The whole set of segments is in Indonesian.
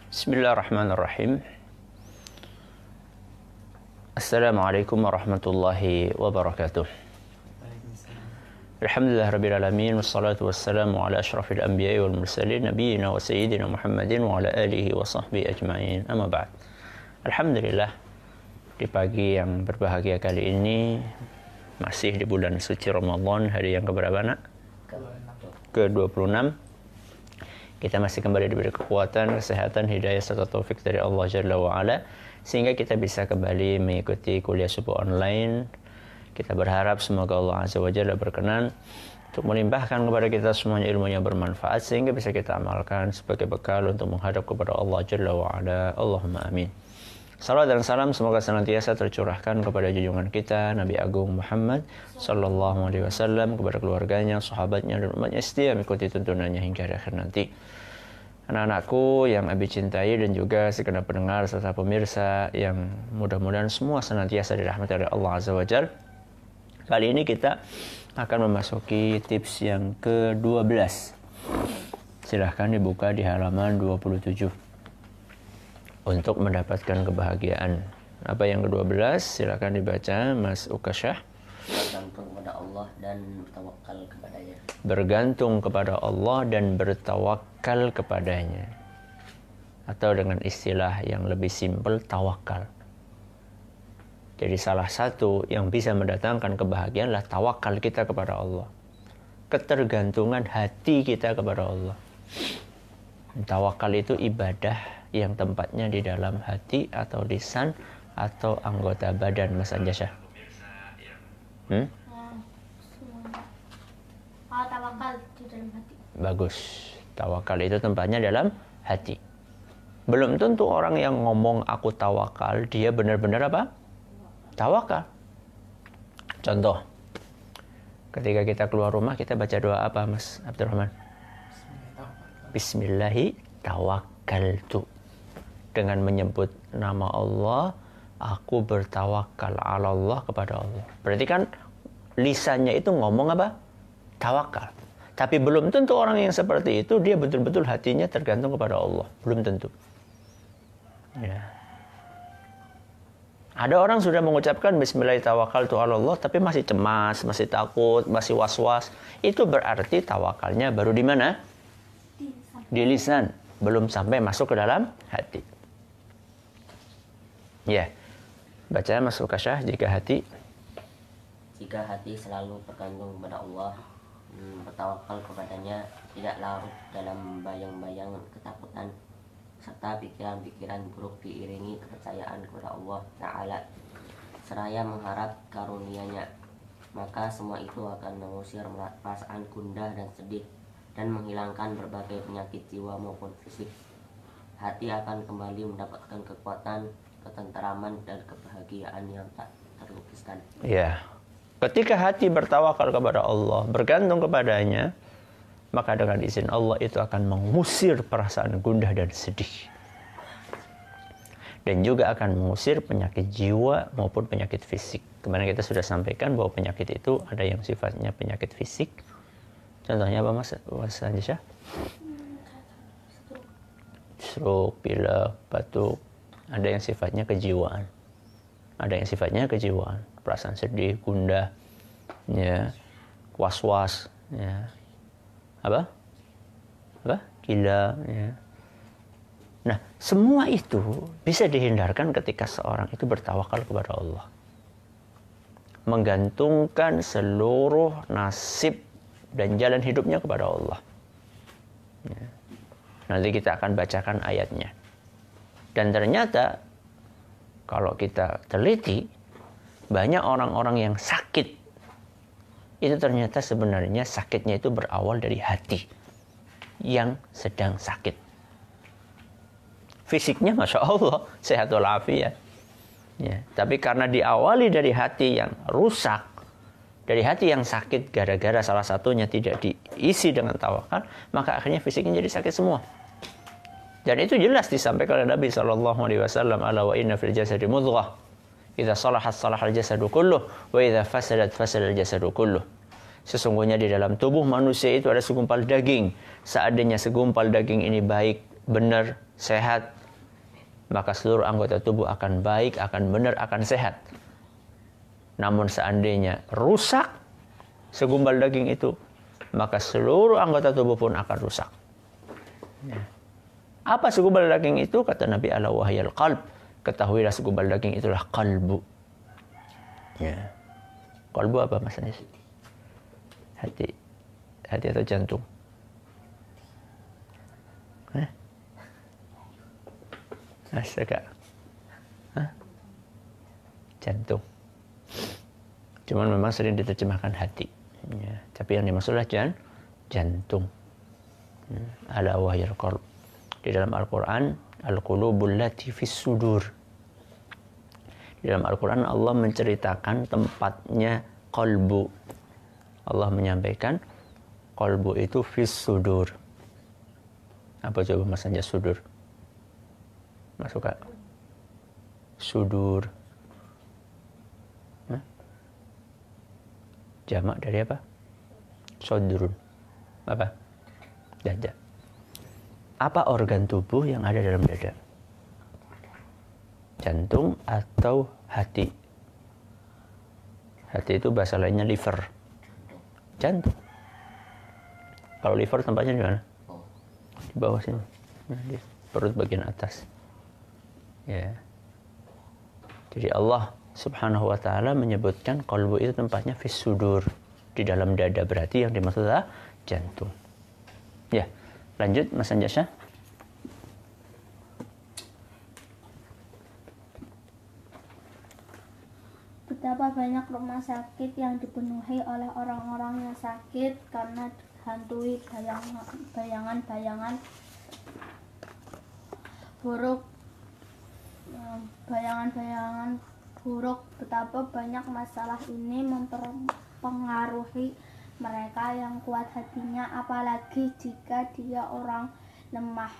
Bismillahirrahmanirrahim. Assalamualaikum warahmatullahi wabarakatuh. Alhamdulillah rabbil alamin, wassalatu wassalamu ala asyrafil anbiya'i wal mursalin nabiyina wa sayyidina Muhammadin wa ala alihi wa sahbihi ajma'in. Amma ba'd. Alhamdulillah, di pagi yang berbahagia kali ini masih di bulan suci Ramadan, hari yang keberapa nak? Ke-26. Kita masih kembali diberi kekuatan, kesehatan, hidayah serta taufik dari Allah Jalla wa Ala sehingga kita bisa kembali mengikuti kuliah subuh online. Kita berharap semoga Allah Azza wa Jalla berkenan untuk melimpahkan kepada kita semuanya ilmu yang bermanfaat sehingga bisa kita amalkan sebagai bekal untuk menghadap kepada Allah Jalla wa Ala. Allahumma amin. Salawat dan salam semoga senantiasa tercurahkan kepada junjungan kita Nabi Agung Muhammad sallallahu alaihi wasallam, kepada keluarganya, sahabatnya dan umatnya setia mengikuti tuntunannya hingga akhir nanti. Anak-anakku yang Abi cintai dan juga segenap pendengar serta pemirsa yang mudah-mudahan semua senantiasa dirahmati oleh Allah Azza wa Jalla. Kali ini kita akan memasuki tips yang ke-12. Silahkan dibuka di halaman 27. Untuk mendapatkan kebahagiaan. Apa yang ke-12? Silakan dibaca Mas Ukasyah. Bergantung kepada Allah dan bertawakal kepadanya. Bergantung kepada Allah dan bertawakal kepadanya. Atau dengan istilah yang lebih simpel, tawakal. Jadi salah satu yang bisa mendatangkan kebahagiaan adalah tawakal kita kepada Allah. Ketergantungan hati kita kepada Allah. Tawakal itu ibadah yang tempatnya di dalam hati atau lisan atau anggota badan, Mas Anjasya. Tawakal di dalam hati. Bagus. Tawakal itu tempatnya dalam hati. Belum tentu orang yang ngomong aku tawakal, dia benar-benar apa? Tawakal. Contoh, ketika kita keluar rumah, kita baca doa apa, Mas Abdurrahman? Bismillahi tawakkaltu. Dengan menyebut nama Allah, aku bertawakal ala Allah, kepada Allah. Berarti kan lisannya itu ngomong apa? Tawakal. Tapi belum tentu orang yang seperti itu dia betul-betul hatinya tergantung kepada Allah. Belum tentu. Ya. Ada orang sudah mengucapkan Bismillahirrahmanirrahim ala Allah tapi masih cemas, masih takut, masih was-was. Itu berarti tawakalnya baru di mana? Di lisan. Belum sampai masuk ke dalam hati. Ya. Baca masuk kasyah jika hati selalu bergantung kepada Allah, bertawakal kepadanya, tidak larut dalam bayang-bayang ketakutan serta pikiran-pikiran buruk, diiringi kepercayaan kepada Allah Ta'ala seraya mengharap karunia-Nya, maka semua itu akan mengusir perasaan gundah dan sedih dan menghilangkan berbagai penyakit jiwa maupun fisik. Hati akan kembali mendapatkan kekuatan, ketenteraman dan kebahagiaan yang tak terlukiskan. Ya. Ketika hati bertawakal kepada Allah, bergantung kepadanya, maka dengan izin Allah itu akan mengusir perasaan gundah dan sedih. Dan juga akan mengusir penyakit jiwa maupun penyakit fisik. Kemarin kita sudah sampaikan bahwa penyakit itu ada yang sifatnya penyakit fisik. Contohnya apa, Mas Anjasya? Stroke, pilek, batuk. Ada yang sifatnya kejiwaan. Ada yang sifatnya kejiwaan. Perasaan sedih, gundah, ya, was-was, ya. Apa? Gila, ya. Nah, semua itu bisa dihindarkan ketika seorang itu bertawakal kepada Allah. Menggantungkan seluruh nasib dan jalan hidupnya kepada Allah. Ya. Nanti kita akan bacakan ayatnya. Dan ternyata kalau kita teliti, banyak orang-orang yang sakit. Itu ternyata sebenarnya sakitnya itu berawal dari hati yang sedang sakit. Fisiknya Masya Allah, sehat walafiat. Ya, tapi karena diawali dari hati yang rusak, dari hati yang sakit gara-gara salah satunya tidak diisi dengan tawakal, maka akhirnya fisiknya jadi sakit semua. Dan itu jelas disampaikan oleh Nabi SAW. Ala wa inna fil jasadi mudghah. Idza salahat salahal jasadu kulluh wa idza fasadat fasadal jasadu kulluh. Sesungguhnya di dalam tubuh manusia itu ada segumpal daging. Seandainya segumpal daging ini baik, benar, sehat, maka seluruh anggota tubuh akan baik, akan benar, akan sehat. Namun seandainya rusak segumpal daging itu, maka seluruh anggota tubuh pun akan rusak. Ya. Apa segumpal daging itu? Kata Nabi, ala wahyal qalb. Ketahuilah segumpal daging itulah kalbu. Ya. Kalbu apa Mas Anis? Hati. Hati atau jantung? Astaga. Jantung. Cuman memang sering diterjemahkan hati. Ya. Tapi yang dimaksudlah jantung. Ala wahyal qalb. Di dalam Al-Quran, al-qulubul lati fis sudur. Di dalam Al-Quran Allah menceritakan tempatnya qalbu. Allah menyampaikan qalbu itu fis sudur. Apa coba Mas Anja sudur? Mas suka? Sudur. Jamak dari apa? Sodurun. Apa? Dada. Apa organ tubuh yang ada dalam dada? Jantung atau hati? Hati itu bahasa lainnya liver. Jantung. Kalau liver tempatnya di mana? Di bawah sini. Nah, di perut bagian atas. Ya. Jadi Allah Subhanahu wa ta'ala menyebutkan qalbu itu tempatnya fis sudur, di dalam dada, berarti yang dimaksud adalah jantung. Ya, lanjut Mas Anjasya. Betapa banyak rumah sakit yang dipenuhi oleh orang-orang yang sakit karena dihantui bayangan-bayangan buruk. Bayangan-bayangan buruk. Betapa banyak masalah ini mempengaruhi mereka yang kuat hatinya, apalagi jika dia orang lemah.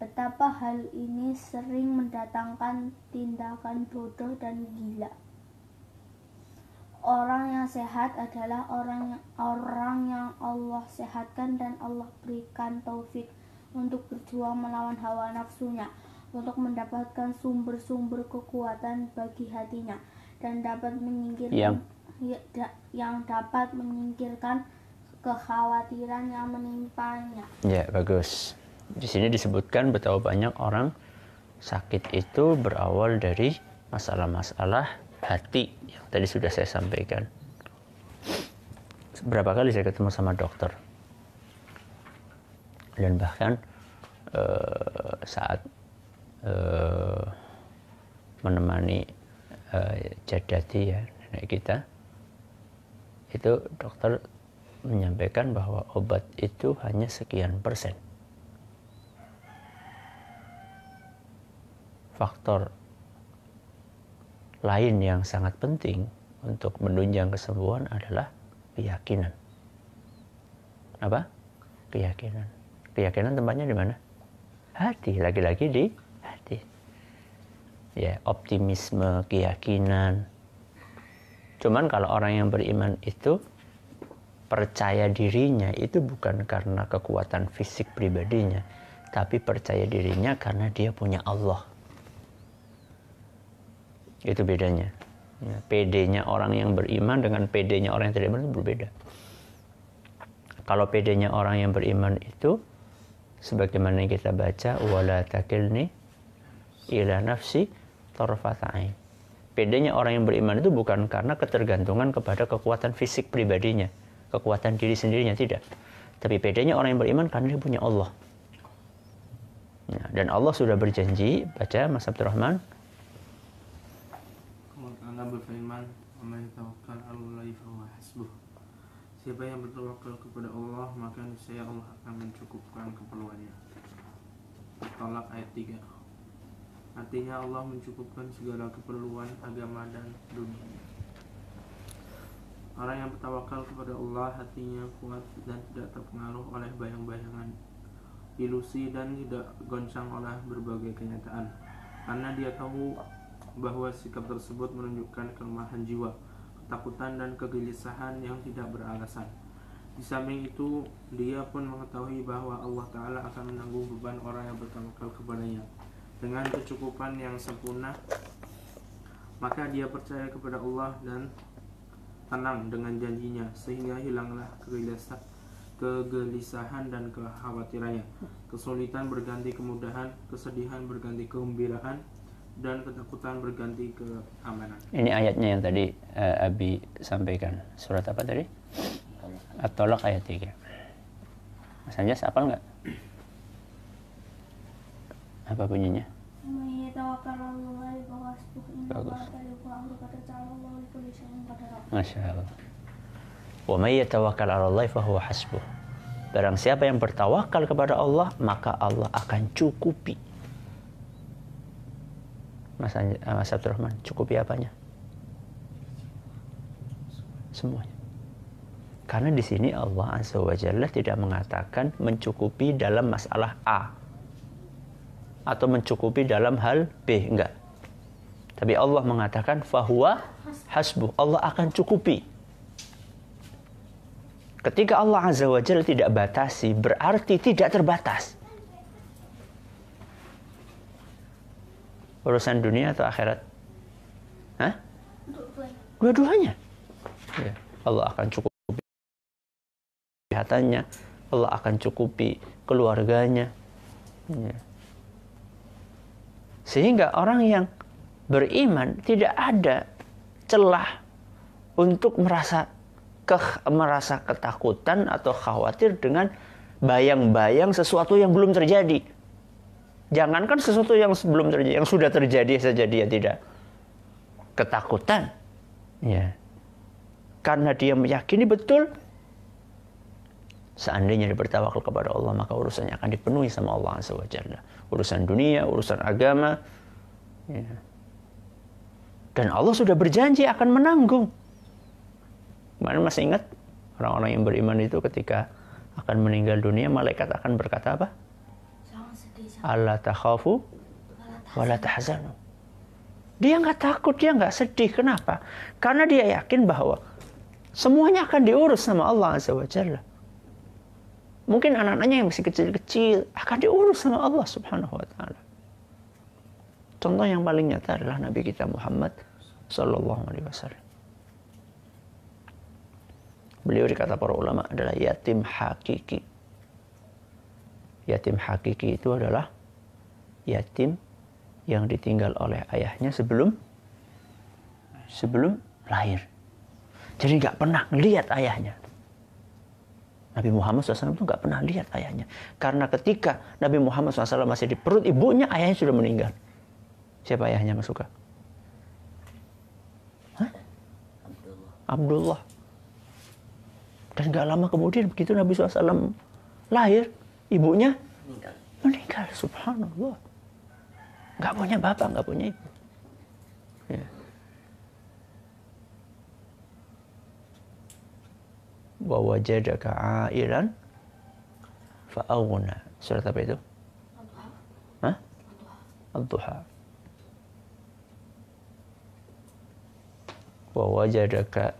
Betapa hal ini sering mendatangkan tindakan bodoh dan gila. Orang yang sehat adalah orang yang Allah sehatkan dan Allah berikan taufik untuk berjuang melawan hawa nafsunya, untuk mendapatkan sumber-sumber kekuatan bagi hatinya dan dapat menyingkirkan yang dapat menyingkirkan kekhawatiran yang menimpanya. Ya, bagus. Di sini disebutkan betapa banyak orang sakit itu berawal dari masalah-masalah hati yang tadi sudah saya sampaikan. Berapa kali saya ketemu sama dokter, dan bahkan saat menemani jadati, ya, nenek kita, itu dokter menyampaikan bahwa obat itu hanya sekian persen. Faktor lain yang sangat penting untuk menunjang kesembuhan adalah keyakinan. Apa? Keyakinan. Keyakinan tempatnya di mana? Hati. Lagi-lagi di hati. Ya, optimisme, keyakinan. Cuman kalau orang yang beriman itu percaya dirinya itu bukan karena kekuatan fisik pribadinya, tapi percaya dirinya karena dia punya Allah. Itu bedanya. Ya, PD-nya orang yang beriman dengan PD-nya orang yang tidak beriman itu berbeda. Kalau PD-nya orang yang beriman itu sebagaimana yang kita baca, wala takilni ila nafsi tarfata ain. PD-nya orang yang beriman itu bukan karena ketergantungan kepada kekuatan fisik pribadinya, kekuatan diri sendirinya, tidak. Tapi PD-nya orang yang beriman karena dia punya Allah. Ya, dan Allah sudah berjanji, baca Mas Abdurrahman. Allah berfirman, "Man tawakkal 'alallahi fahuwa hasbuh." Siapa yang bertawakal kepada Allah, maka niscaya Allah akan mencukupkan keperluannya. At-Talaq ayat 3. Artinya Allah mencukupkan segala keperluan agama dan dunia. Orang yang bertawakal kepada Allah hatinya kuat dan tidak terpengaruh oleh bayang-bayangan, ilusi, dan tidak goncang oleh berbagai kenyataan, karena dia tahu bahwa sikap tersebut menunjukkan kelemahan jiwa, ketakutan, dan kegelisahan yang tidak beralasan. Di samping itu, dia pun mengetahui bahwa Allah Ta'ala akan menanggung beban orang yang bertawakal kepadanya dengan kecukupan yang sempurna. Maka dia percaya kepada Allah dan tenang dengan janjinya, sehingga hilanglah kegelisahan dan kekhawatirannya. Kesulitan berganti kemudahan, kesedihan berganti kegembiraan, dan ketakutan berganti keamanan. Ini ayatnya yang tadi Abi sampaikan. Surat apa tadi? At-Tolak ayat 3. Mas Anjas hafal nggak? Apa bunyinya? Bagus. Masya Allah. Wa may yatawakkal 'ala Allah fa huwa hasbuh. Barang siapa yang bertawakal kepada Allah, maka Allah akan cukupi. Mas Abdurrahman, cukupi apanya? Semuanya. Karena di sini Allah Azza wa Jalla tidak mengatakan mencukupi dalam masalah A atau mencukupi dalam hal B, enggak. Tapi Allah mengatakan fahuwa hasbuh, Allah akan cukupi. Ketika Allah Azza wa Jalla tidak batasi, berarti tidak terbatas. Urusan dunia atau akhirat? Hah? Dua-duanya. Ya, Allah akan cukupi kesehatannya, Allah akan cukupi keluarganya. Ya. Sehingga orang yang beriman tidak ada celah untuk merasa ketakutan atau khawatir dengan bayang-bayang sesuatu yang belum terjadi. Jangankan sesuatu yang belum terjadi, yang sudah terjadi saja dia tidak ketakutan. Ya. Karena dia meyakini betul seandainya dia bertawakal kepada Allah, maka urusannya akan dipenuhi sama Allah Azza wa Jalla. Urusan dunia, urusan agama. Ya. Dan Allah sudah berjanji akan menanggung. Kemarin masih ingat orang-orang yang beriman itu ketika akan meninggal dunia, malaikat akan berkata apa? Alla takhafu wa la tahzanu. Dia nggak takut, dia nggak sedih. Kenapa? Karena dia yakin bahwa semuanya akan diurus sama Allah Azza wa Jalla. Mungkin anak-anaknya yang masih kecil-kecil akan diurus sama Allah Subhanahu wa Ta'ala. Contoh yang paling nyata adalah Nabi kita Muhammad Sallallahu Alaihi Wasallam. Beliau dikata para ulama adalah yatim hakiki. Yatim hakiki itu adalah yatim yang ditinggal oleh ayahnya sebelum lahir. Jadi nggak pernah lihat ayahnya. Nabi Muhammad SAW itu nggak pernah lihat ayahnya. Karena ketika Nabi Muhammad SAW masih di perut ibunya, ayahnya sudah meninggal. Siapa ayahnya, Mas Suka? Hah? Abdullah. Dan nggak lama kemudian begitu Nabi SAW lahir, ibunya meninggal. Subhanallah. Nggak punya bapak, nggak punya ibu. Ya. Wa wajadaka ailan fa'aghna. Surat apa itu? Hah? Ad-Duha. Wa wajadaka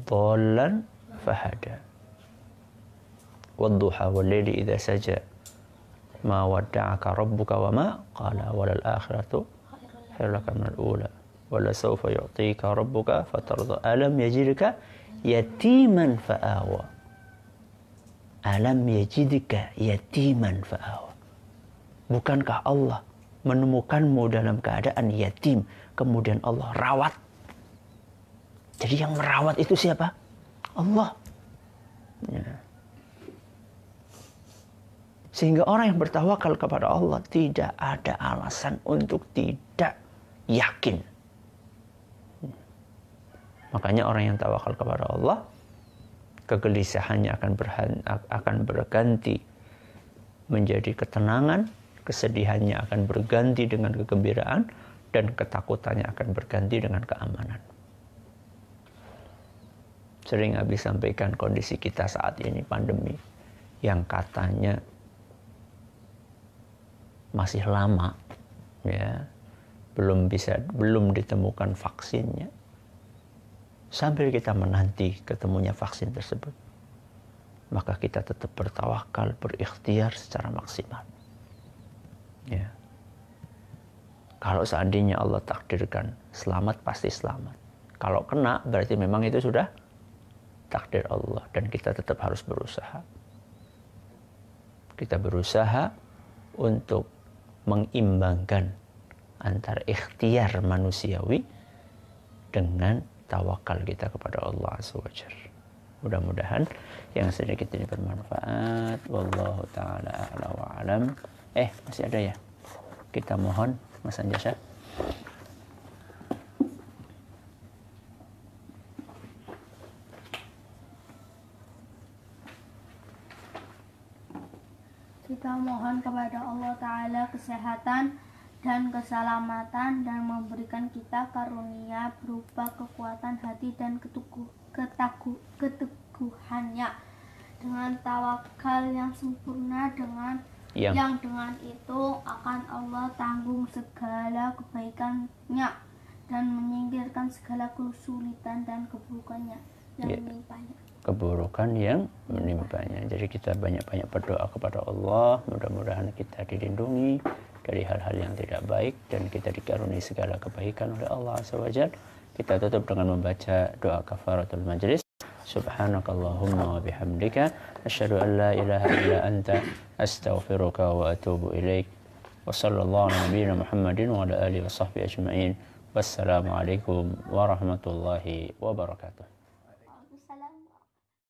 dhallan fahada. Wad-duha wal-laili idza saja. Ma wadda'aka rabbuka wa ma qala walal akhiratu khairun laka minal ula. Wala sawfa yu'tika rabbuka fatarda. Alam yajidka yatiman fa'awa. Alam yajidka yatiman fa'awa. Bukankah Allah menemukanmu dalam keadaan yatim, kemudian Allah rawat? Jadi yang merawat itu siapa? Allah. Ya. Sehingga orang yang bertawakal kepada Allah tidak ada alasan untuk tidak yakin. Makanya orang yang tawakal kepada Allah, kegelisahannya akan berganti menjadi ketenangan, kesedihannya akan berganti dengan kegembiraan, dan ketakutannya akan berganti dengan keamanan. Sering Abi sampaikan kondisi kita saat ini pandemi, yang katanya masih lama, ya, belum ditemukan vaksinnya. Sambil kita menanti ketemunya vaksin tersebut, maka kita tetap bertawakal, berikhtiar secara maksimal. Ya. Kalau seandainya Allah takdirkan selamat, pasti selamat. Kalau kena, berarti memang itu sudah takdir Allah, dan kita tetap harus berusaha. Kita berusaha untuk mengimbangkan antara ikhtiar manusiawi dengan tawakal kita kepada Allah Azza wa Jalla. Mudah-mudahan yang sedikit ini bermanfaat. Wallahu ta'ala a'la wa alam. Masih ada ya? Kita mohon Mas Anjasa. Kita mohon kepada Allah Ta'ala kesehatan dan keselamatan, dan memberikan kita karunia berupa kekuatan hati dan keteguhannya, dengan tawakal yang sempurna, yang dengan itu akan Allah tanggung segala kebaikannya dan menyingkirkan segala kesulitan dan keburukannya yang menimpanya. Keburukan yang menimpanya. Jadi kita banyak-banyak berdoa kepada Allah, mudah-mudahan kita dilindungi dari hal-hal yang tidak baik dan kita dikaruniai segala kebaikan oleh Allah Azza wa Jalla. Kita tutup dengan membaca doa kafaratul majlis. Subhanakallahumma wa bihamdika asyhadu an la ilaha illa anta astaghfiruka wa atubu ilaik. Wa sallallahu ala nabiyyina Muhammadin wa ala alihi wa sahbihi ajma'in. Wassalamu alaikum warahmatullahi wabarakatuh.